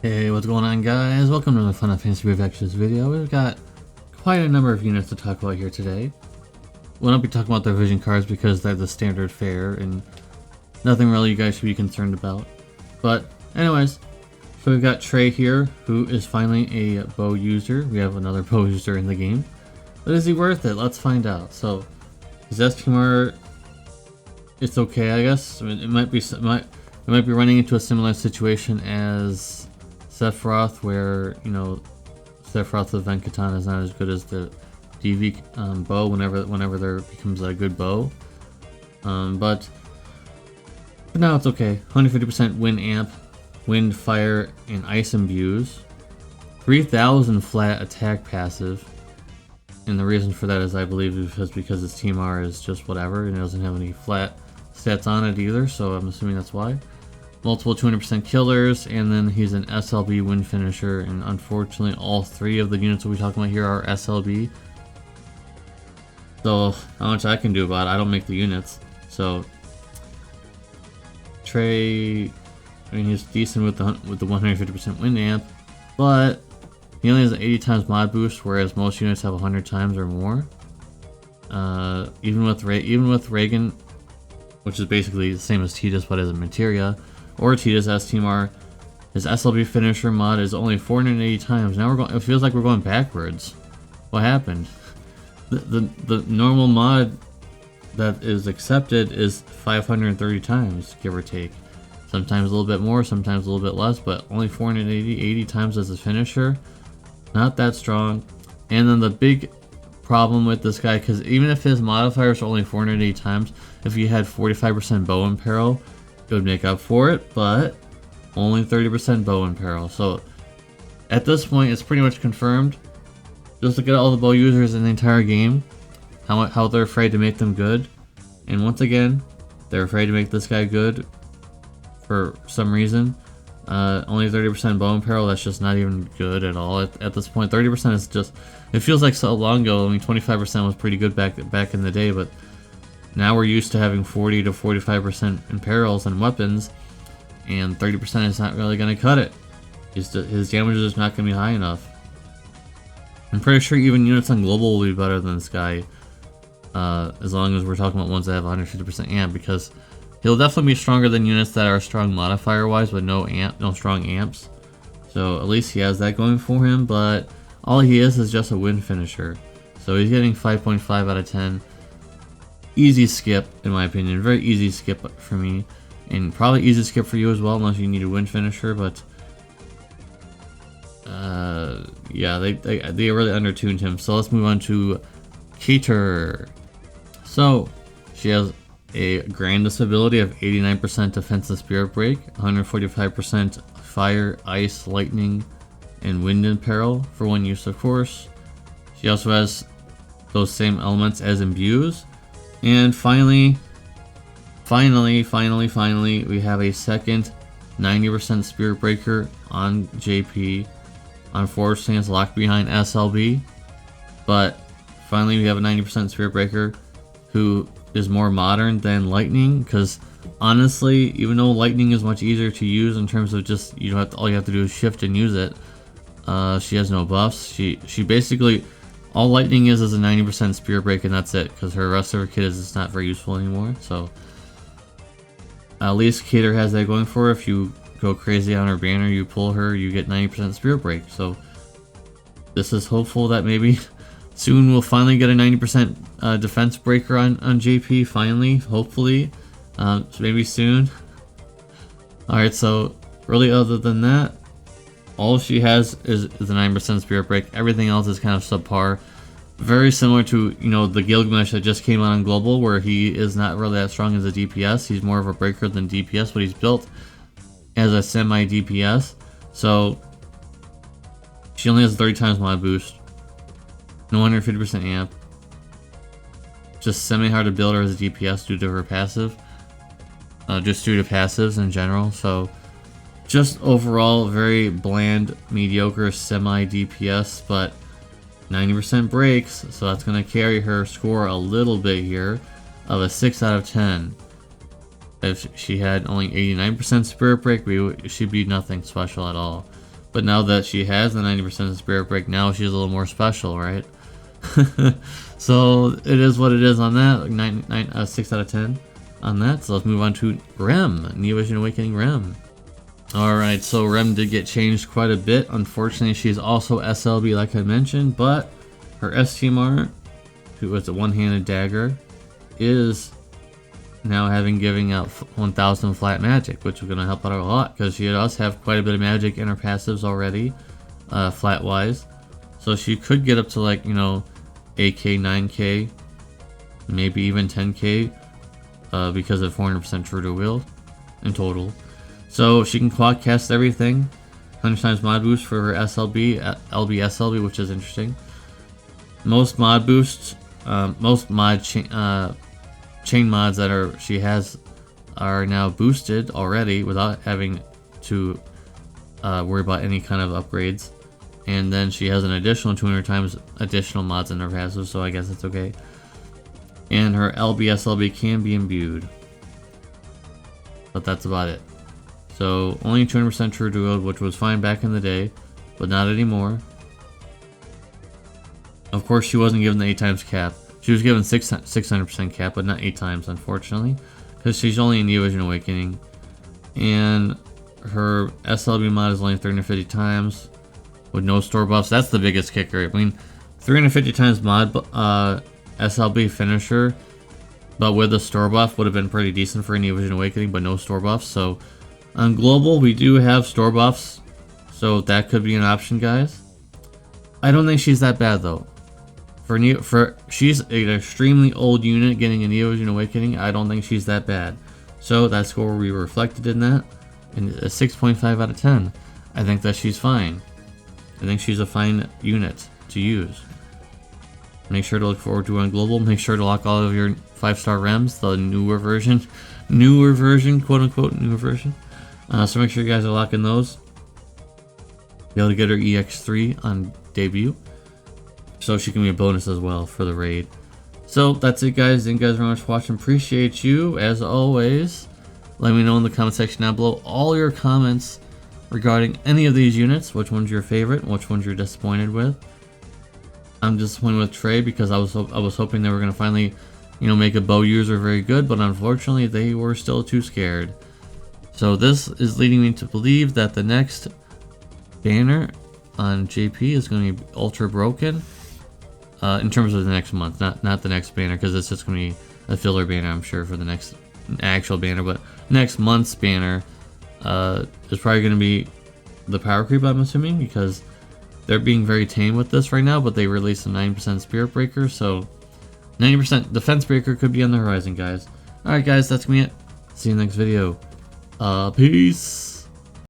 Hey, what's going on, guys? Welcome to the Final Fantasy Reviews video. We've got quite a number of units to talk about here today. We'll not be talking about their vision cards because they're the standard fare and nothing really you guys should be concerned about. But anyways, so we've got Trey here, who is finally a bow user. We have another bow user in the game. But is he worth it? Let's find out. So his SPMR, it's okay, I guess. I mean, it might be running into a similar situation as Sephiroth, where, you know, Sephiroth's event katana is not as good as the DV bow whenever there becomes a good bow. But now it's okay. 150% wind amp, wind, fire, and ice imbues. 3000 flat attack passive. And the reason for that is, I believe, is because his TMR is just whatever, and it doesn't have any flat stats on it either, so I'm assuming that's why. Multiple 200% killers, and then he's an SLB wind finisher, and unfortunately all three of the units that we're talking about here are SLB. So, how much I can do about it, I don't make the units. So, Trey, I mean, he's decent with the 150% wind amp, but he only has an 80 times mod boost, whereas most units have 100 times or more. Even with Reagan, which is basically the same as Tidus but as a materia, or Tidus STMR, his SLB finisher mod is only 480 times. Now it feels like we're going backwards. What happened? The normal mod that is accepted is 530 times, give or take. Sometimes a little bit more, sometimes a little bit less, but only 480 times as a finisher. Not that strong. And then the big problem with this guy, because even if his modifiers are only 480 times, if he had 45% bow and peril, it would make up for it, but only 30% bow and peril. So at this point, it's pretty much confirmed. Just look at all the bow users in the entire game, how they're afraid to make them good. And once again, they're afraid to make this guy good for some reason. Only 30% bow and peril, that's just not even good at all at this point. 30% is just, it feels like so long ago. I mean, 25% was pretty good back in the day, but now we're used to having 40 to 45% in perils and weapons, and 30% is not really going to cut it. His damage is not going to be high enough. I'm pretty sure even units on global will be better than this guy, as long as we're talking about ones that have 150% amp, because he'll definitely be stronger than units that are strong modifier wise, but no strong amps. So at least he has that going for him, but all he is just a wind finisher. So he's getting 5.5 out of 10. Easy skip, in my opinion. Very easy skip for me, and probably easy skip for you as well, unless you need a wind finisher. But yeah, they really undertuned him. So let's move on to Cater. So she has a grandest ability of 89% defensive spirit break, 145% fire, ice, lightning, and wind and peril for one use, of course. She also has those same elements as imbues. And finally, we have a second 90% Spirit Breaker on JP, on Forward Stance locked behind SLB. But finally, we have a 90% Spirit Breaker who is more modern than Lightning, because honestly, even though Lightning is much easier to use in terms of just, all you have to do is shift and use it, she has no buffs. She basically, all Lightning is a 90% Spirit Break, and that's it, because her rest of her kit is just not very useful anymore. So at least Cater has that going for her. If you go crazy on her banner, you pull her, you get 90% Spirit Break. So this is hopeful that maybe soon we'll finally get a 90% defense breaker on JP, finally, hopefully. So maybe soon. Alright, so really other than that, all she has is a 9% Spirit Break. Everything else is kind of subpar. Very similar to, the Gilgamesh that just came out on Global, where he is not really that strong as a DPS. He's more of a breaker than DPS, but he's built as a semi-DPS. So she only has 30 times mod boost. No 150% amp. Just semi-hard to build her as a DPS due to her passive. Just due to passives in general. So just overall, very bland, mediocre, semi-DPS, but 90% breaks, so that's going to carry her score a little bit here, of a 6 out of 10. If she had only 89% Spirit Break, she'd be nothing special at all. But now that she has the 90% spirit break, now she's a little more special, right? So it is what it is on that. 6 out of 10 on that. So let's move on to Rem, Neo Vision Awakening Rem. Alright, so Rem did get changed quite a bit. Unfortunately, she's also SLB like I mentioned, but her STMR, who was a one-handed dagger, is now giving out 1000 flat magic, which is going to help out a lot because she does have quite a bit of magic in her passives already, flat wise. So she could get up to, like, you know, 8k, 9k, maybe even 10k, because of 400% true to wield in total. So she can quad cast everything, 100 times mod boost for her SLB, LB SLB, which is interesting. Most mod boosts, most mod chain mods that she has are now boosted already without having to worry about any kind of upgrades. And then she has an additional 200 times additional mods in her passive, so I guess it's okay. And her LB SLB can be imbued, but that's about it. So only 200% true to wield, which was fine back in the day, but not anymore. Of course, she wasn't given the 8 times cap. She was given 600% cap, but not 8 times, unfortunately, because she's only in Neo Vision Awakening. And her SLB mod is only 350 times with no store buffs. That's the biggest kicker. I mean, 350 times mod SLB finisher, but with a store buff would have been pretty decent for a Neo Vision Awakening, but no store buffs. So on global, we do have store buffs, so that could be an option, guys. I don't think she's that bad though. She's an extremely old unit getting a Neo Vision Awakening. I don't think she's that bad. So that score will be reflected in that, and a 6.5 out of 10. I think that she's fine. I think she's a fine unit to use. Make sure to look forward to on global. Make sure to lock all of your 5-star Rems, the newer version, quote unquote newer version. So make sure you guys are locking those. Be able to get her EX3 on debut, so she can be a bonus as well for the raid. So that's it, guys. Thank you guys very much for watching. Appreciate you as always. Let me know in the comment section down below all your comments regarding any of these units. Which one's your favorite? Which one's you're disappointed with? I'm disappointed with Trey because I was hoping they were gonna finally, you know, make a bow user very good, but unfortunately they were still too scared. So this is leading me to believe that the next banner on JP is going to be ultra broken. In terms of the next month, not the next banner, because it's just going to be a filler banner, I'm sure, for the next actual banner. But next month's banner is probably going to be the power creep, I'm assuming, because they're being very tame with this right now. But they released a 90% spirit breaker, so 90% defense breaker could be on the horizon, guys. All right, guys, that's me. See you in the next video. Peace.